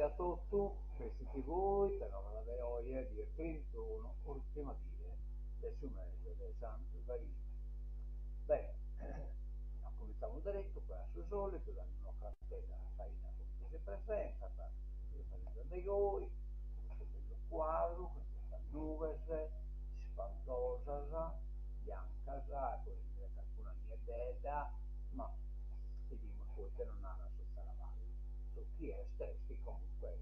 a tutti, questi TV, te lo vado a oggi di 31, ultima dire, del suo mese, del Santo Sbaglio. Bene, cominciamo diretto, qua sul solito, da una cartella farina come si presenta, presenta dei voi, questo bello quadro, questa nube, spantosa, bianca, poi alcuna mia deda, ma vediamo poi che non ha la sotto la valle. Su chi è stessi comunque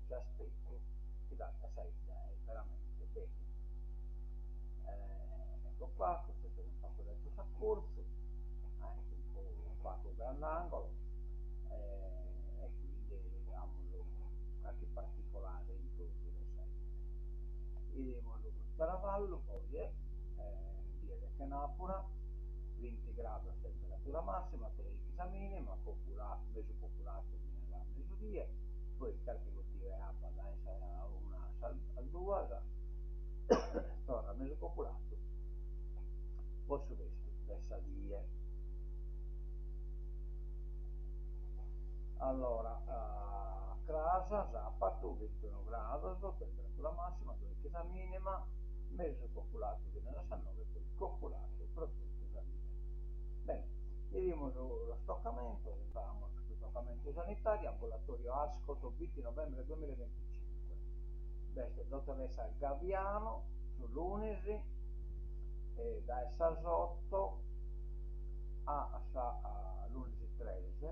ci aspetto che dà salita veramente bene. Ecco qua, questo è un fatto del soccorso, anche un po' fatto un grandangolo, e quindi vediamo qualche particolare in tutto le salite. Vediamo lo caravallo, poi dire che Napoli, 20 gradi a temperatura massima, 13 minima, popolato, meso popolato nella mezzodì, poi il carico di acqua da essere a una al 2, torna meso popolato, posso questo, versa vie. Allora, a casa, Zappato, 21 gradi, temperatura massima, 12 minima, meso popolato di 19, poi popolato, prodotto da via. Bene, vediamo lo stoccamento, entriamo sullo stoccamento sanitario, ambulatorio Ascoto, 20 novembre 2025. Beh, dottoressa Gaviano, sull'Unisi, da Sasotto all'Unisi 13,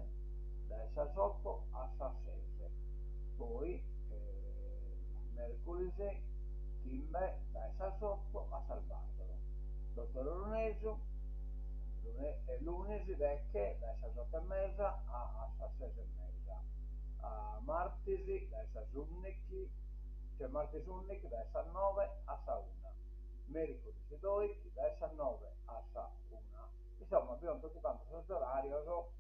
da Sasotto a Sassese. Poi, mercoledì, Timbe, da Sasotto a Salvatore. Dottor Lunesio, lunedì vecchie da 6:30 a 6:30, martedì da 6:11, cioè martedì 11 da 9 a 1, mercoledì 12 da 9 a 1. Insomma, abbiamo tutto quanto questo orario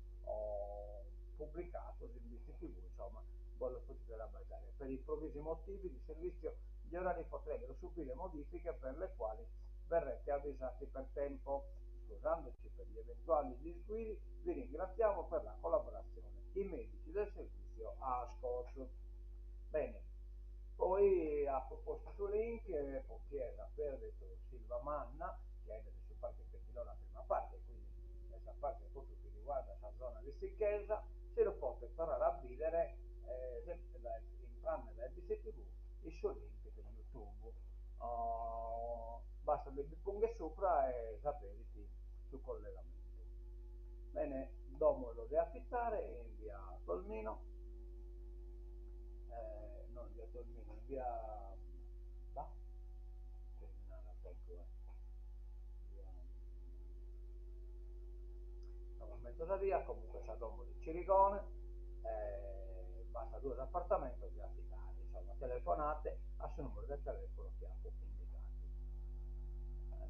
pubblicato in questi TV, insomma, voi lo potete rabbagliare. Per improvvisi motivi di servizio gli orari potrebbero subire modifiche per le quali verrete avvisati per tempo. Scusandoci per gli eventuali disguidi, vi ringraziamo per la collaborazione. I medici del servizio ASCOS. Bene, poi ha proposto su link, perché per detto Silva Manna, che è nelle sue parti pettilò la prima parte, quindi questa parte proprio che riguarda la zona di Sicchesa, se lo potete tornare a vedere entrando nella DCTV il suo link di YouTube. Basta che vi ponga sopra e sapete sul collegamento. Bene, domo lo devo affittare in via Tolmino, non in via Tolmino, in via là, terminale via, no, metto da via, comunque sa domo di Ciricone, basta 2 appartamenti di affittare, insomma, telefonate a suo numero del telefono che ha indicato.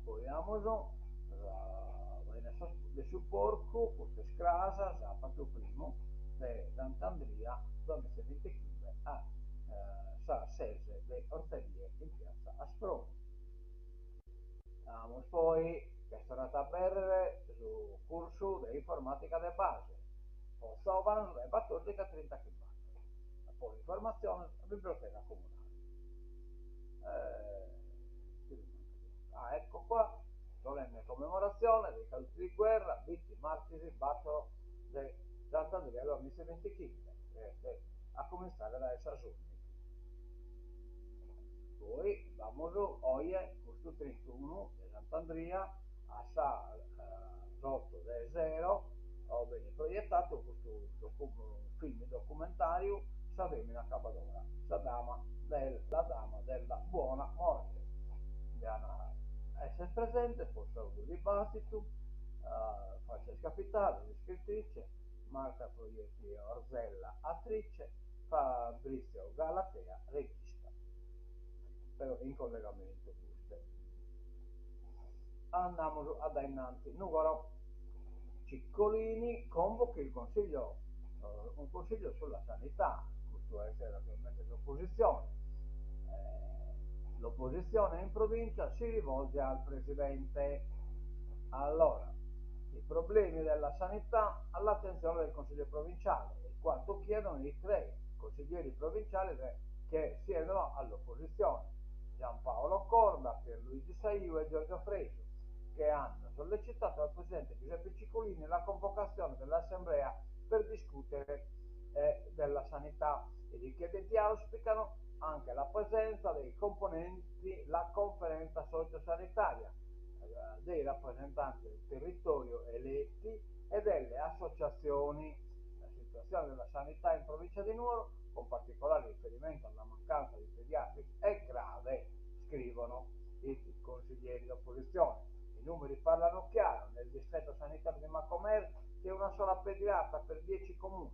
Poi Amazon, de supporto, questo scrasa, Zapato primo, de Sant'Andrea, 2025 a sa sese de Orterie in piazza Asproni. Vamos poi, che sono andata a bere su corso di informatica di base, o Sovan, le 14 a 30 km. Poi informazione, biblioteca comunale. Ecco qua, solenne commemorazione dei caduti di guerra, vittime, martiri, bacio di Sant'Andrea 2025, a cominciare da Sassuolo. Poi vamos hoy, questo 31 di Sant'Andrea, a Sa sotto del zero, ho ben proiettato questo film documentario, Savemina Cabadora, la dama della buona morte. Diana essere presente, posso un dibattito, Francesca Pitale, scrittrice, Marta Proietti Orzella, attrice, Fabrizio Galatea, regista. Però in collegamento queste. Andiamo ad innanzi. Numero Ciccolini convoca il consiglio, un consiglio sulla sanità, questo è naturalmente l'opposizione. L'opposizione in provincia si rivolge al presidente. Allora, i problemi della sanità all'attenzione del consiglio provinciale, in quanto chiedono di consiglieri provinciali che siedono all'opposizione, Giampaolo Corda, Pierluigi Saiu e Giorgio Fresu, che hanno sollecitato al presidente Giuseppe Cicolini la convocazione dell'assemblea per discutere della sanità. I richiedenti auspicano anche la presenza dei componenti la conferenza sociosanitaria, dei rappresentanti del territorio eletti e delle associazioni. La situazione della sanità in provincia di Nuoro, con particolare riferimento alla mancanza di pediatri, è grave, scrivono i consiglieri d'opposizione. I numeri parlano chiaro: nel distretto sanitario di Macomer c'è una sola pediatra per 10 comuni,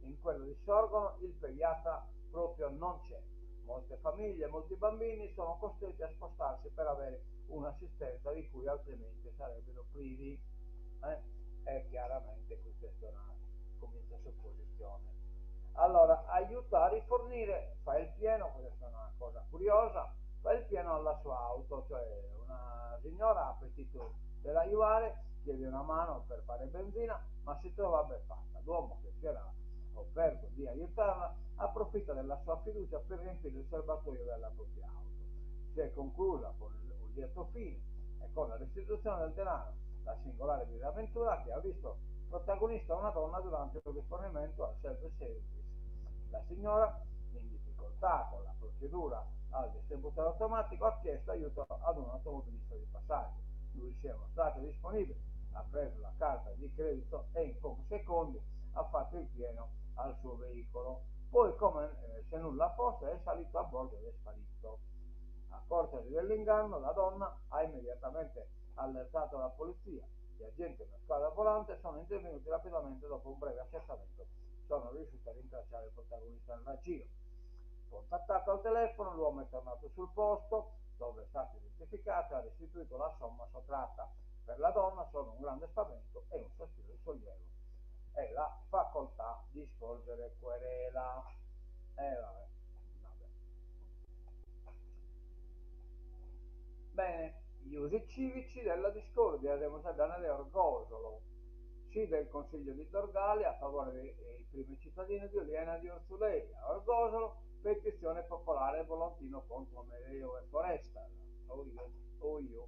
in quello di Sorgono il pediatra proprio non c'è. Molte famiglie e molti bambini sono costretti a spostarsi per avere un'assistenza di cui altrimenti sarebbero privi. E chiaramente questa è una comincia supposizione. Allora, aiuta a rifornire, fa il pieno, questa è una cosa curiosa, fa il pieno alla sua auto, cioè una signora ha appetito dell'aiuare, chiede una mano per fare benzina, ma si trova beffatta. L'uomo che si era offerto di aiutarla approfitta della sua fiducia per riempire il serbatoio della propria auto. Si è conclusa con un lieto fine e con la restituzione del denaro. La singolare disavventura che ha visto protagonista una donna durante il rifornimento al self-service. La signora, in difficoltà con la procedura al distributore automatico, ha chiesto aiuto ad un automobilista di passaggio. Lui si è mostrato disponibile, ha preso la carta di credito e in pochi secondi ha fatto il pieno al suo veicolo. Poi, come se nulla fosse, è salito a bordo ed è sparito. Accortasi dell'inganno, la donna ha immediatamente allertato la polizia. Gli agenti della squadra volante sono intervenuti rapidamente. Dopo un breve accertamento sono riusciti a rintracciare il protagonista del raggiro. Contattato al telefono, l'uomo è tornato sul posto dove è stato identificato e ha restituito la somma sottratta. Per la donna sono un grande spavento e un sospiro di sollievo e la facoltà di svolgere querela. Vabbè. Bene, gli usi civici della discordia, devo sapere da Orgosolo. Sì del Consiglio di Dorgali a favore dei primi cittadini di Oliena e di Orzuleia. A Orgosolo, petizione popolare volantino contro Mereo e Foresta. Oh io.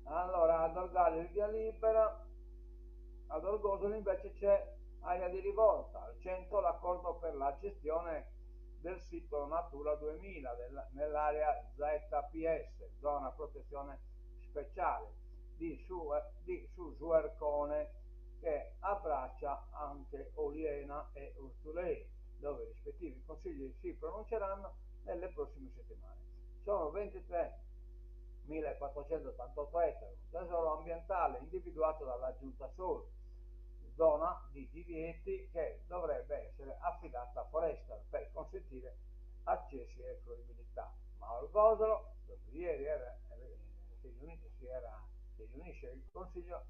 Allora, a Dorgali il via libera, ad Orgosolo invece c'è area di rivolta. Al centro l'accordo per la gestione del sito Natura 2000 nell'area ZPS, zona protezione speciale di Suercone, che abbraccia anche Oliena e Urzulei, dove i rispettivi consigli si pronunceranno nelle prossime settimane. Sono 23.488 ettari, un tesoro ambientale individuato dalla Giunta Sud, zona di divieti che dovrebbe essere affidata a Foresta per consentire accessi e fruibilità. Ma Orgosolo, dove ieri si riunisce il Consiglio,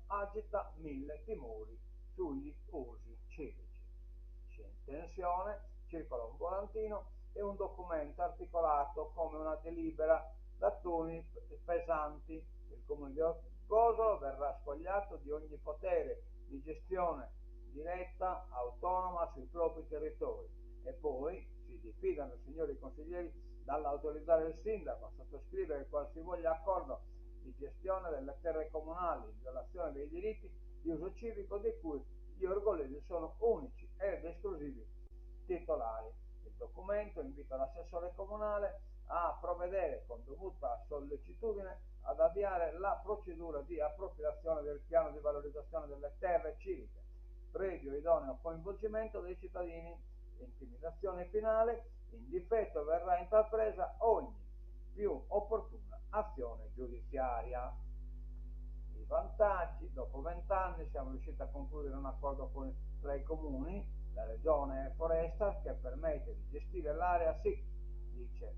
agita 1000 timori sugli usi civici. C'è in tensione, circola un volantino e un documento articolato come una delibera da toni pesanti. Il comune di Orgosolo verrà spogliato di ogni potere di gestione diretta, autonoma sui propri territori. E poi si diffidano, signori consiglieri, dall'autorizzare il sindaco a sottoscrivere qualsivoglia accordo di gestione delle terre comunali in violazione dei diritti di uso civico di cui gli orgolesi sono unici ed esclusivi titolari. Il documento invita l'assessore comunale a provvedere con dovuta sollecitudine ad avviare la procedura di appropriazione del piano di valorizzazione delle terre civiche, previo idoneo coinvolgimento dei cittadini. Intimidazione finale: in difetto verrà intrapresa ogni più opportuna azione giudiziaria. I vantaggi: dopo 20 anni siamo riusciti a concludere un accordo tra i comuni, la regione e Foresta, che permette di gestire l'area SIC, dice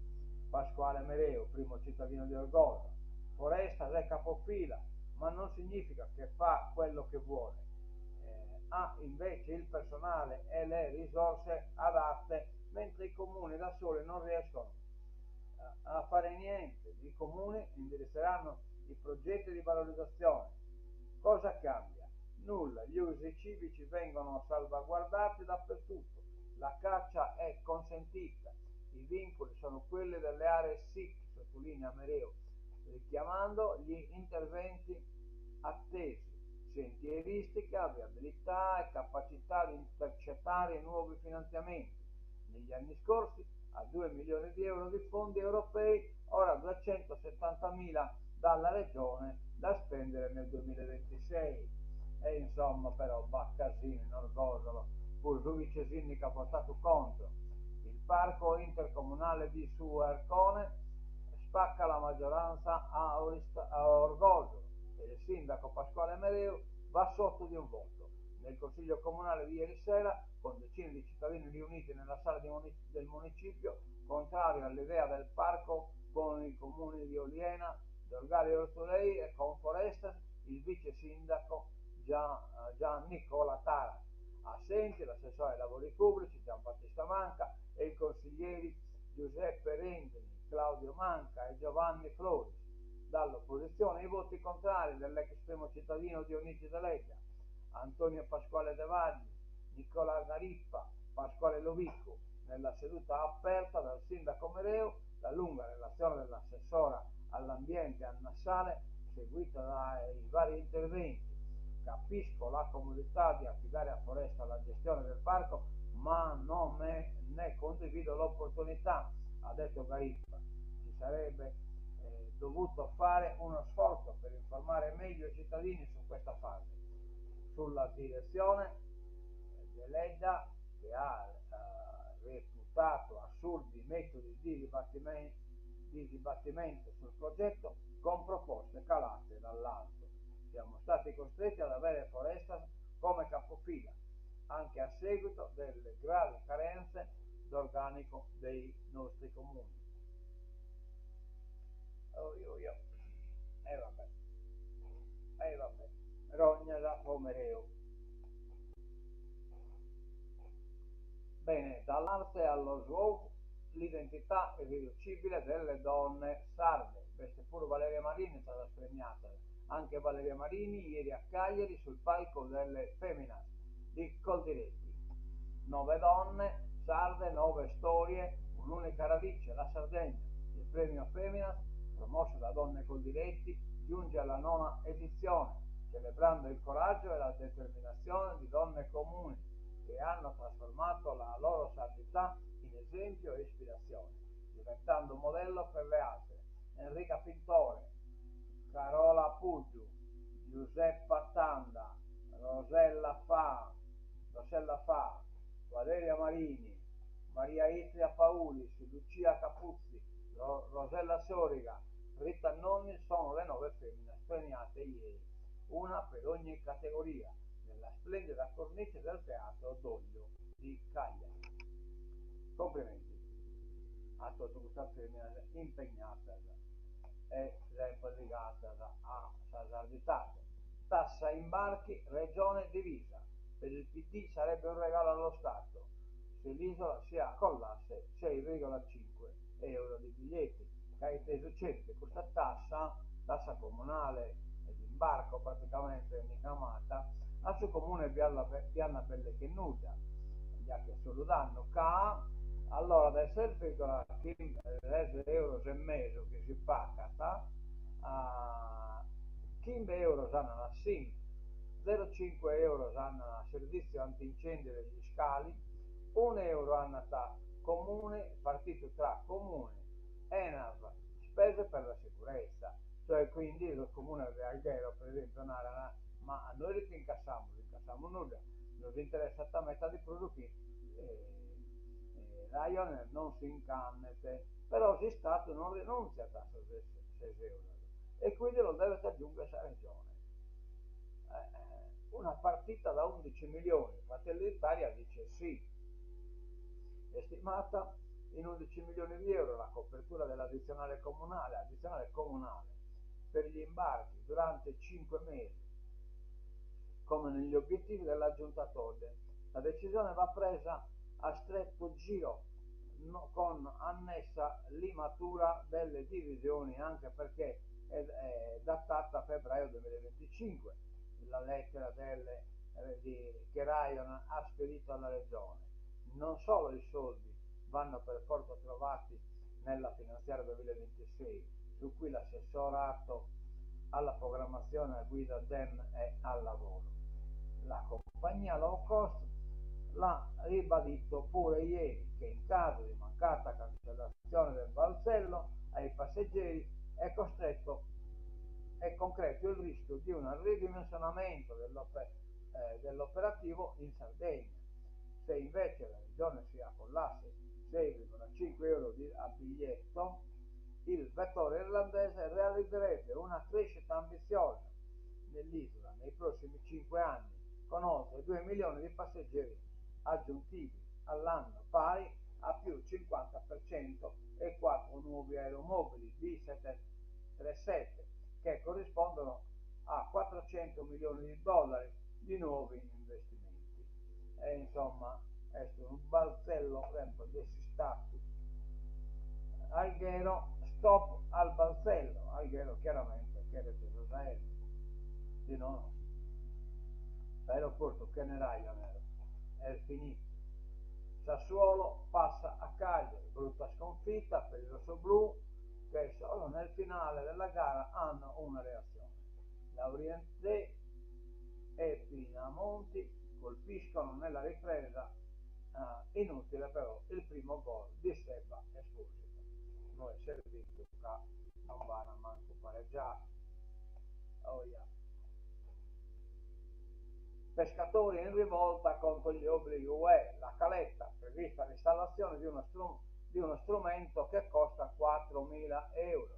Pasquale Mereo, primo cittadino di Orgosolo. Foresta è capofila, ma non significa che fa quello che vuole. Ha invece il personale e le risorse adatte, mentre i comuni da soli non riescono a fare niente. I comuni indirizzeranno i progetti di valorizzazione. Cosa cambia? nulla, gli usi civici vengono salvaguardati dappertutto, la caccia è consentita, i vincoli sono quelli delle aree SIC, sottolinea Mereo, richiamando gli interventi attesi, sentieristica, viabilità e capacità di intercettare nuovi finanziamenti. Negli anni scorsi a 2 milioni di euro di fondi europei, ora 270.000 dalla regione da spendere nel 2026. E insomma però va casino in Orgosolo, pur su Vicesini che ha votato contro. Il parco intercomunale di Suercone spacca la maggioranza a Orgosolo e il sindaco Pasquale Mereu va sotto di un voto. Nel consiglio comunale di ieri sera, con decine di cittadini riuniti nella sala del municipio, contrario all'idea del parco con i comuni di Oliena, Dolgari Ortolei e Conforestas, il vice sindaco Gian Nicola Tara. Assenti l'assessore ai lavori pubblici Giambattista Manca e i consiglieri Giuseppe Rendini, Claudio Manca e Giovanni Floris. Dall'opposizione i voti contrari dell'ex primo cittadino Dionigi Deleggia, Antonio Pasquale De Vagli, Nicola Garippa, Pasquale Lovico. Nella seduta aperta dal sindaco Mereu, la lunga relazione dell'assessora all'ambiente Anna Sale, seguita dai vari interventi. Capisco la comodità di affidare a Foresta la gestione del parco, ma non ne condivido l'opportunità, ha detto Garippa. Ci sarebbe dovuto fare uno sforzo per informare meglio i cittadini su questa fase. Sulla direzione Deleggia, che ha reputato assurdi metodi di dibattimento sul progetto con proposte calate dall'alto. Siamo stati costretti ad avere Foresta come capofila, anche a seguito delle gravi carenze d'organico dei nostri comuni. Vabbè, rogna da Pomereo. Bene, dall'arte allo svago, l'identità irriducibile delle donne sarde. Questa pure Valeria Marini è stata premiata. Anche Valeria Marini ieri a Cagliari sul palco delle Feminas di Coldiretti. 9 donne sarde, 9 storie, un'unica radice, la Sardegna. Il premio Feminas, promosso da Donne Coldiretti, giunge alla 9ª edizione, celebrando il coraggio e la determinazione di donne comuni che hanno trasformato la loro sardità in esempio e ispirazione, diventando modello per le altre. Enrica Pintore, Carola Puggiu, Giuseppa Tanda, Rosella Fa, Valeria Marini, Maria Istria Paulis, Lucia Capuzzi, Rosella Soriga, Rita Nonni sono le 9 femmine premiate ieri, una per ogni categoria, nella splendida cornice del teatro Doglio di Cagliari. Complimenti a tutta questa femmina impegnata e sempre legata a Sarditato. Tassa imbarchi, regione divisa. Per il PD sarebbe un regalo allo Stato se l'isola si accollasse 6,5 euro di biglietti. Che hai inteso certo, questa tassa comunale e di imbarco praticamente ricamata a su comune Bianna Pelle che nuda, già che solo danno ca allora del 6,5 euro e mezzo che si paga a 15 euro hanno la SIM, 0,5 euro hanno il servizio antincendio degli scali, 1 euro hanno comune, partito tra comune, ENAV, spese per la sicurezza, cioè quindi il comune di Alghero per esempio ma a noi che incassiamo nulla, non vi interessa a metà di prodotti Lion non si incannete, però si Stato non rinuncia a tasso 6 euro e quindi lo deve aggiungere a regione. Una partita da 11 milioni, Fratelli d'Italia dice sì, è stimata in 11 milioni di euro la copertura dell'addizionale comunale per gli imbarchi durante 5 mesi, come negli obiettivi della giunta Todde. La decisione va presa a stretto giro con annessa limatura delle divisioni, anche perché è datata a febbraio 2025. la lettera che Ryan ha spedito alla regione. Non solo i soldi vanno per forza trovati nella finanziaria 2026, su cui l'assessorato alla programmazione Guido Den è al lavoro. La compagnia low cost l'ha ribadito pure ieri che in caso di mancata cancellazione del balzello ai passeggeri è concreto il rischio di un ridimensionamento dell'operativo in Sardegna. Se invece la regione si accollasse 6,5 euro a biglietto, il vettore irlandese realizzerebbe una crescita ambiziosa nell'isola nei prossimi 5 anni, con oltre 2 milioni di passeggeri aggiuntivi all'anno, pari a più 50%, e 4 nuovi aeromobili B737 che corrispondono a 400 milioni di dollari di nuovi investimenti. E insomma, è un balzello sempre desistatu. Alghero, stop al balzello. Alghero chiaramente che era Israele, di no, l'aeroporto che ne Ryanair è finito. Sassuolo passa a Cagliari, brutta sconfitta per i rossoblù che solo nel finale della gara hanno una reazione. Laurienté e Pinamonti colpiscono nella ripresa, inutile però il primo gol di Seba Esposito. Noi servito qua non vanno manco pareggiare. Oh yeah. Pescatori in rivolta contro gli obblighi UE. La caletta, prevista l'installazione di uno strumento che costa 4.000 euro.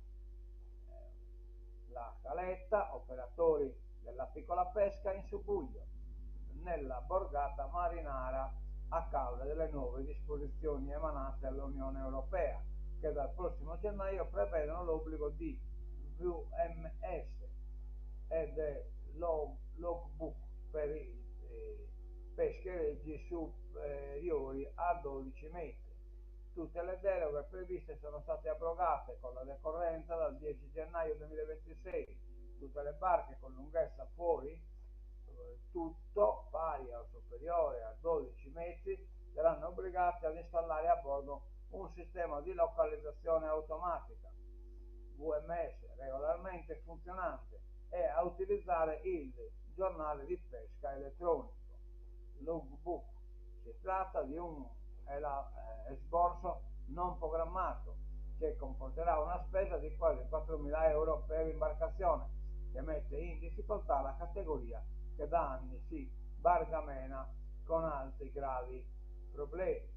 La caletta, operatori della piccola pesca in subbuglio nella borgata marinara a causa delle nuove disposizioni emanate dall'Unione Europea, che dal prossimo gennaio prevedono l'obbligo di VMS ed logbook per i peschereggi superiori a 12 metri. Tutte le deroghe previste sono state abrogate con la decorrenza dal 10 gennaio 2026. Tutte le barche con lunghezza fuori tutto pari o superiore a 12 metri saranno obbligate ad installare a bordo un sistema di localizzazione automatica VMS regolarmente funzionante e a utilizzare il giornale di pesca elettronico logbook. Si tratta di un esborso non programmato che comporterà una spesa di quasi 4.000 euro per imbarcazione, che mette in difficoltà la categoria che da anni si bargamena con altri gravi problemi.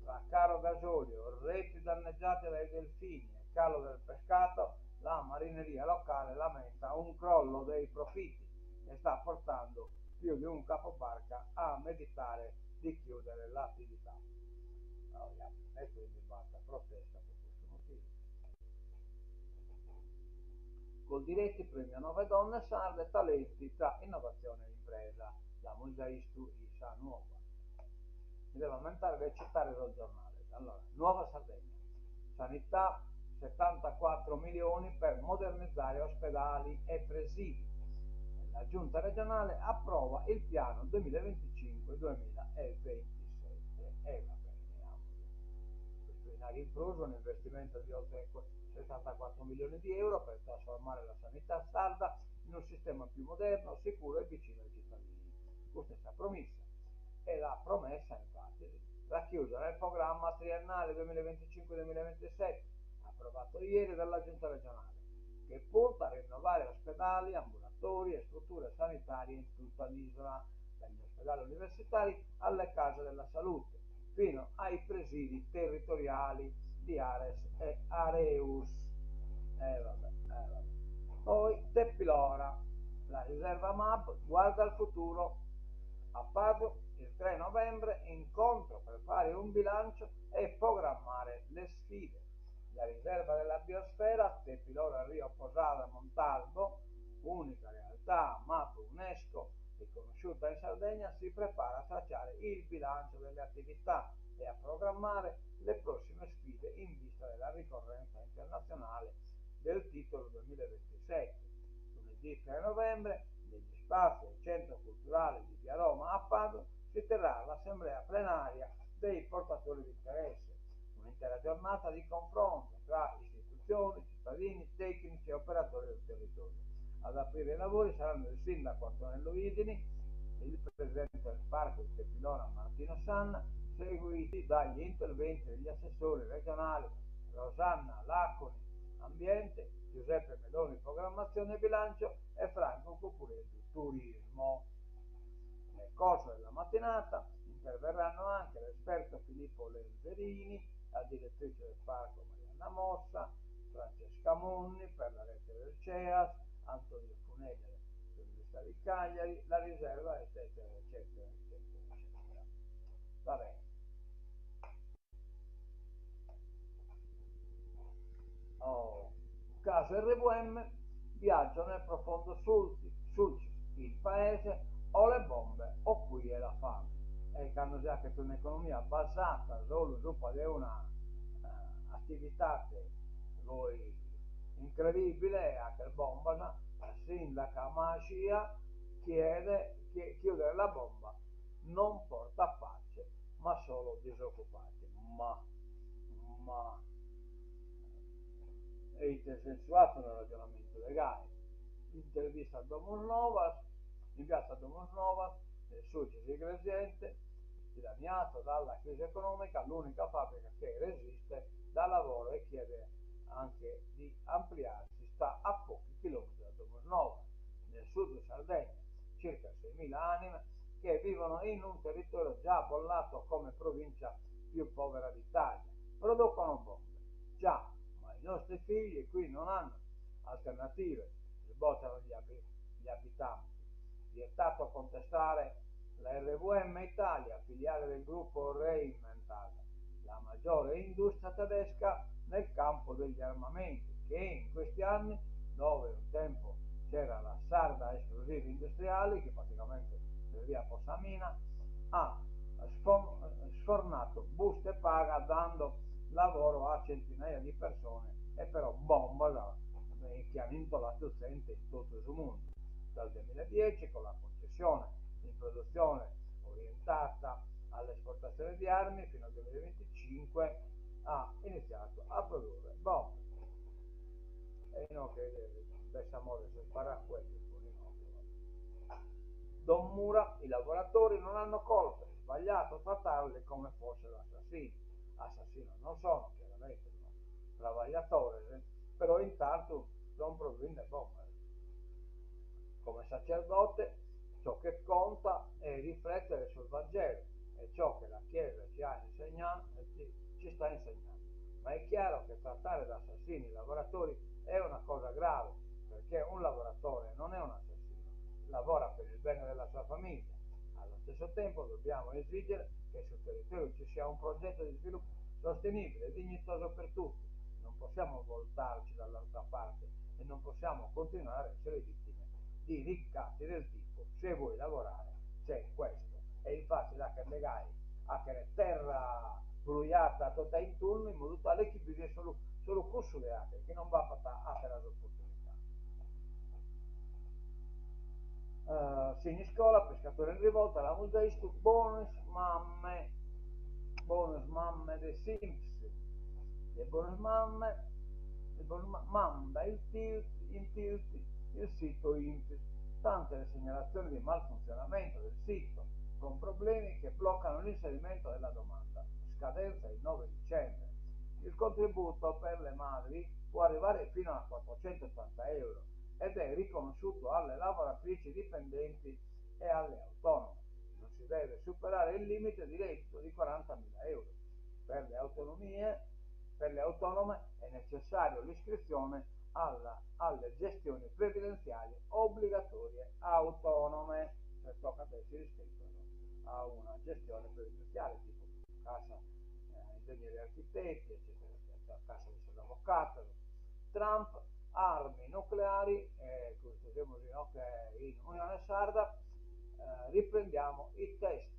Tra caro gasolio, reti danneggiate dai delfini e calo del pescato, la marineria locale lamenta un crollo dei profitti e sta portando più di un capobarca a meditare di chiudere l'attività. E quindi basta protesta per questo motivo. Coldiretti premia 9 donne sarde talenti tra innovazione e impresa. La Musaistu Isa Nuova. Mi devo aumentare per citare dal giornale. Allora, Nuova Sardegna. Sanità, 74 milioni per modernizzare ospedali e presidi. La giunta regionale approva il piano 2025-2027 e va bene, questo in incluso un investimento di oltre 64 milioni di euro per trasformare la sanità sarda in un sistema più moderno, sicuro e vicino ai cittadini. Questa è la promessa e la promessa infatti racchiusa nel programma triennale 2025-2027 approvato ieri dalla giunta regionale, che punta a rinnovare ospedali, ambulatori e strutture sanitarie in tutta l'isola, dagli ospedali universitari alle case della salute, fino ai presidi territoriali di Ares e Areus. Poi Teppilora, la riserva MAB guarda al futuro. A Padova il 3 novembre incontro per fare un bilancio e programmare le sfide. La riserva della biosfera Teppilora Rio Posada Montalbo, unica realtà MAB UNESCO riconosciuta in Sardegna, si prepara a tracciare il bilancio delle attività e a programmare le prossime sfide in vista della ricorrenza internazionale del titolo 2027. Lunedì 3 novembre degli spazio del Centro Culturale di Via Roma a Padova si terrà l'assemblea plenaria dei portatori di interesse, un'intera giornata di confronto tra istituzioni, cittadini, tecnici e operatori del territorio. Ad aprire i lavori saranno il sindaco Antonello Idini, il presidente del parco di Tepilona Martino Sanna, seguiti dagli interventi degli assessori regionali Rosanna Laconi Ambiente, Giuseppe Meloni Programmazione e Bilancio e Franco Cucuretti Turismo. Nel corso della mattinata interverranno anche l'esperto Filippo Lenzerini, la direttrice del parco Marianna Mossa, Francesca Munni per la rete del CEAS, Antonio Funelli dell'Università di Cagliari, la riserva, eccetera, eccetera, eccetera, eccetera. Va bene. Oh. Caso RVM, viaggio nel profondo Sulcis, il paese o le bombe o qui è la fame. E che hanno già che un'economia basata solo su una attività che voi incredibile, anche il bomba, la sindaca Mascia chiede che chiudere la bomba non porta pace ma solo disoccupati. Ma è intersensuato nel ragionamento legale. Intervista a Domus Novas, in piazza Domus Novas, nel successo Gresiente, dilaniato dalla crisi economica, l'unica fabbrica che resiste dà lavoro e chiede anche di ampliarsi, sta a pochi chilometri da Domus Novas, nel sud di Sardegna, circa 6.000 anime che vivono in un territorio già bollato come provincia più povera d'Italia. Producono bombe, già, ma i nostri figli qui non hanno alternative, sbottano gli abitanti. Vietato contestare la RVM Italia, filiale del gruppo Rheinmetall, la maggiore industria tedesca nel campo degli armamenti, che in questi anni, dove un tempo c'era la Sarda Esplosivi Industriali, che praticamente per via Possamina, ha sfornato buste paga dando lavoro a centinaia di persone e però bomba che hanno intolato gente in tutto il mondo. Dal 2010 con la concessione in produzione orientata all'esportazione di armi fino al 2025 ha iniziato a produrre bombe. E no che Bessamore si spara a quelli con i nostri. Don Mura, i lavoratori non hanno colpe, è sbagliato trattarli come fossero assassini. Assassino non sono, chiaramente, no? Travagliatore, però intanto non produrre bombe. Come sacerdote, ciò che conta è riflettere sul Vangelo e ciò che la Chiesa ci sta insegnando. Ma è chiaro che trattare da assassini i lavoratori è una cosa grave, perché un lavoratore non è un assassino, lavora per il bene della sua famiglia. Allo stesso tempo dobbiamo esigere che sul territorio ci sia un progetto di sviluppo sostenibile e dignitoso per tutti. Non possiamo voltarci dall'altra parte e non possiamo continuare a essere vittime di ricatti del tipo se vuoi lavorare c'è questo. E infatti la che legai a che terra bruiata tutta intorno in modo tale che bisogna solo consuleate che non va a per le opportunità. Segni scuola, pescatore in rivolta, la museistu, bonus mamme dei Sims, le bonus mamme, manda il tilt, il sito INPS, tante le segnalazioni di malfunzionamento del sito, con problemi che bloccano l'inserimento della domanda, scadenza il 9 dicembre. Il contributo per le madri può arrivare fino a 480 euro ed è riconosciuto alle lavoratrici dipendenti e alle autonome. Non si deve superare il limite di reddito di 40.000 euro. Per le autonome è necessario l'iscrizione alle gestioni previdenziali obbligatorie autonome, per tocca che si iscrivono a una gestione previdenziale tipo Cassa Ingegneri Architetti, eccetera, eccetera, Cassa di Avvocato. Trump, armi nucleari, questo in Unione Sarda, riprendiamo i test.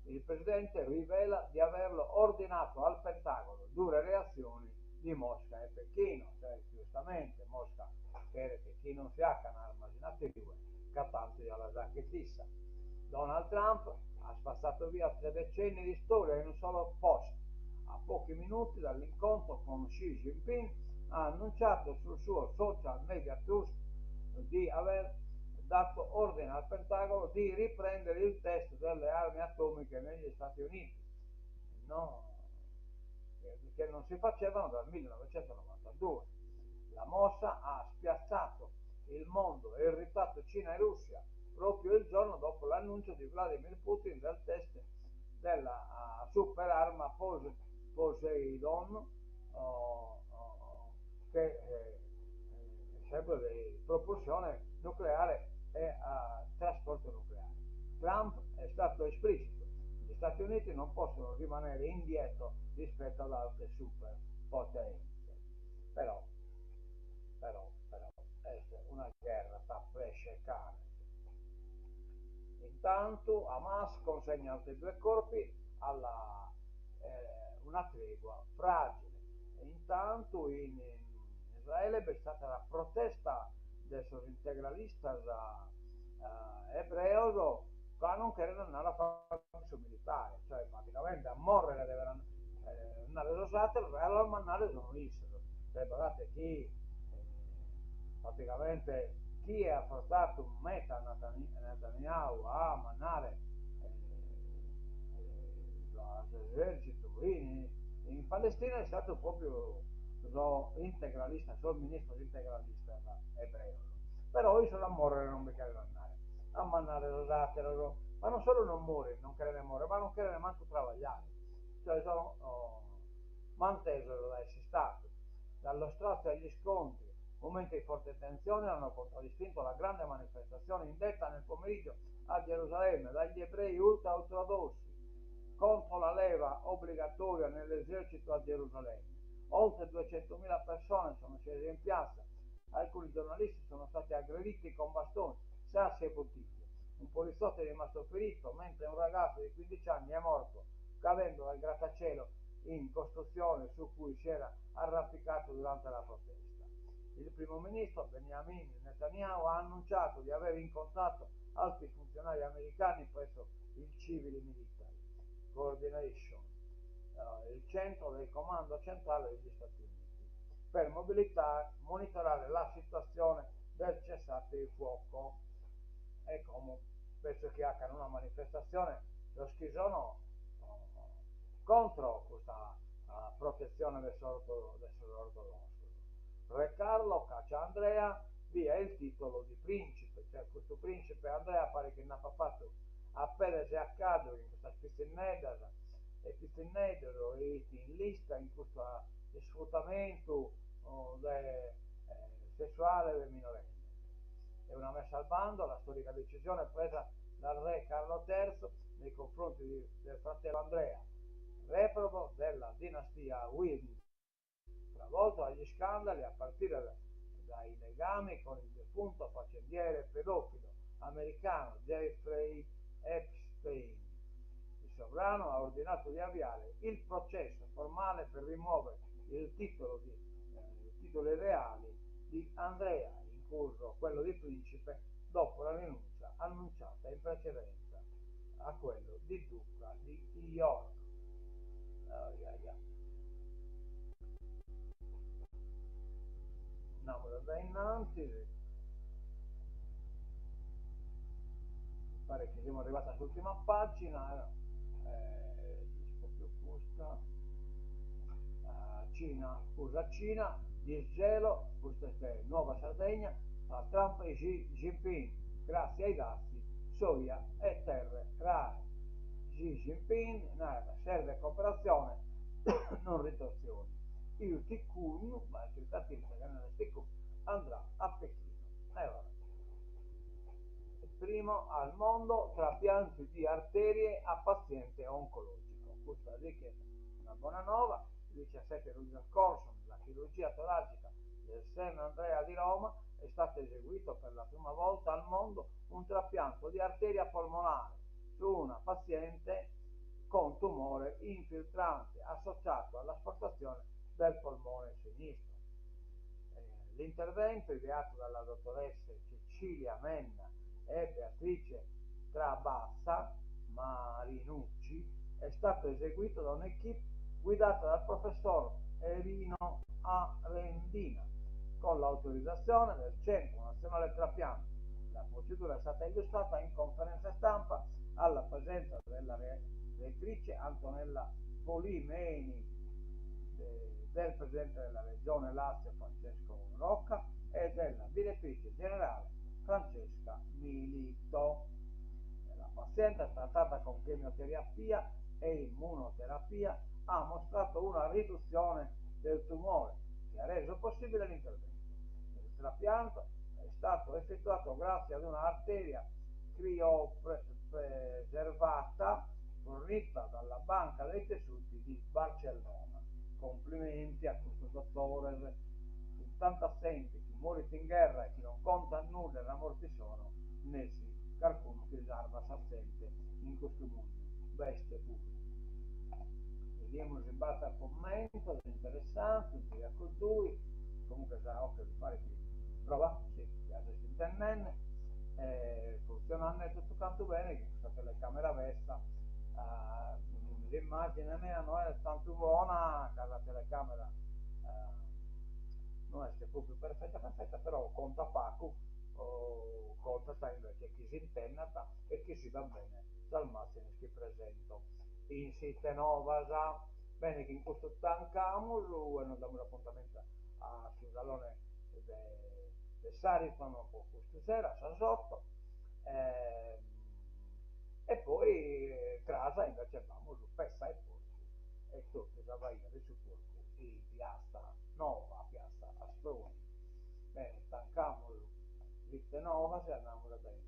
Il presidente rivela di averlo ordinato al Pentagono, dure reazioni di Mosca e Pechino, cioè giustamente Mosca sapere che chi non si ha canal immaginativo che tanto gliela sa che chissà. Donald Trump ha spazzato via 3 decenni di storia in un solo post. A pochi minuti dall'incontro con Xi Jinping ha annunciato sul suo social media trust di aver dato ordine al Pentagono di riprendere il test delle armi atomiche negli Stati Uniti, no, che non si facevano dal 1992. La mossa ha spiazzato il mondo e irritato Cina e Russia proprio il giorno dopo l'annuncio di Vladimir Putin del test della super arma Poseidon, che è sempre di propulsione nucleare e a trasporto nucleare. Trump è stato esplicito: gli Stati Uniti non possono rimanere indietro rispetto ad altre superpotenze. Però, è una guerra tra pesce e cane. Intanto Hamas consegna altri 2 corpi alla una tregua fragile. E intanto in Israele è stata la protesta de esos integralistas hebreos que non quieren andare a fare il servizio militare, cioè praticamente a morire devono andare rosate, allora mandare sono Israele. Cioè, guardate praticamente chi ha portato un meta Netanyahu a mandare l'esercito in Palestina è stato proprio lo integralista, solo il ministro integralista ebreo. Però io sono a morire non mi chiedono andare a mandare rosate loro, ma non solo non muore, non crede morire, ma non crede manco travagliare, cioè sono mantesero da essi stati. Dallo strazio agli scontri, momenti di forte tensione hanno contraddistinto la grande manifestazione indetta nel pomeriggio a Gerusalemme dagli ebrei ultra-ortodossi contro la leva obbligatoria nell'esercito a Gerusalemme. Oltre 200.000 persone sono scese in piazza, alcuni giornalisti sono stati aggrediti con bastoni, sassi e bottiglie. Un poliziotto è rimasto ferito, mentre un ragazzo di 15 anni è morto cadendo dal grattacielo in costruzione su cui si era arrampicato durante la protesta. Il primo ministro Benjamin Netanyahu ha annunciato di aver incontrato alti funzionari americani presso il Civil Military Coordination, il centro del comando centrale degli Stati Uniti, per monitorare la situazione del cessate il fuoco. E come penso che hagan una manifestazione lo schisono contro questa protezione verso l'ortodossi. Re Carlo caccia Andrea via il titolo di principe, cioè questo principe Andrea pare che ne ha fatto appena se accade in questa piscinedera e in lista in questo sfruttamento sessuale del minorenne. È una messa al bando la storica decisione presa dal re Carlo III nei confronti del fratello Andrea, reprobo della dinastia Windsor, travolto dagli scandali a partire dai legami con il defunto faccendiere pedofilo americano Jeffrey Epstein. Il sovrano ha ordinato di avviare il processo formale per rimuovere i titoli reali di Andrea, incluso quello di principe, dopo la rinuncia annunciata in precedenza a quello di duca di York. Andiamo da innanzi, pare che siamo arrivati all'ultima pagina, più questa, Cina, USA Cina, disgelo, questa è Nuova Sardegna, a Trump e Xi Jinping, grazie ai dazi, soia e terre rare. Xi Jinping serve cooperazione, non ritorsioni. Il Tikkun, ma il tentativo che non è Tikkun, andrà a Pechino. Il primo al mondo trapianti di arterie a paziente oncologico. Questa è una buona nuova. Il 17 luglio scorso, nella chirurgia toracica del San Andrea di Roma, è stato eseguito per la prima volta al mondo un trapianto di arteria polmonare su una paziente con tumore infiltrante associato all'asportazione del polmone sinistro. L'intervento, ideato dalla dottoressa Cecilia Menna e Beatrice Trabassa Marinucci, è stato eseguito da un'equipe guidata dal professor Erino Arendina, con l'autorizzazione del Centro Nazionale Trapianti. La procedura è stata illustrata in conferenza stampa alla presenza della rettrice Antonella Polimeni, del presidente della regione Lazio Francesco Rocca e della direttrice generale Francesca Milito. La paziente trattata con chemioterapia e immunoterapia ha mostrato una riduzione del tumore che ha reso possibile l'intervento. Il trapianto è stato effettuato grazie ad una arteria criopreservata fornita dalla Banca dei Tessuti di Barcellona. Complimenti a questo dottore, tanto assenti, chi muore in guerra e chi non conta nulla la morte sono, né si qualcuno che salva assente in questo mondo, bestie pure. Vediamo se basta commento, è interessante, via così, comunque sarà occhio di fare qui. Prova, sì, piace il internet, funzionando tutto quanto bene, che questa telecamera vesta, l'immagine mia non è tanto buona, la telecamera non è proprio perfetta, però conta poco, conta sta invece chi si intennata e chi si va bene dal massimo che presento in site novasa. Bene, che in questo tancamo e non diamo l'appuntamento sul salone del Sarifano questa sera, Sasotto, e poi casa invece vamo su Pessa e Porci e tutto da Baia su Porco e Piazza Nova, Piazza Asproni. Bene, tancamo Vite Nova se andiamo da bene.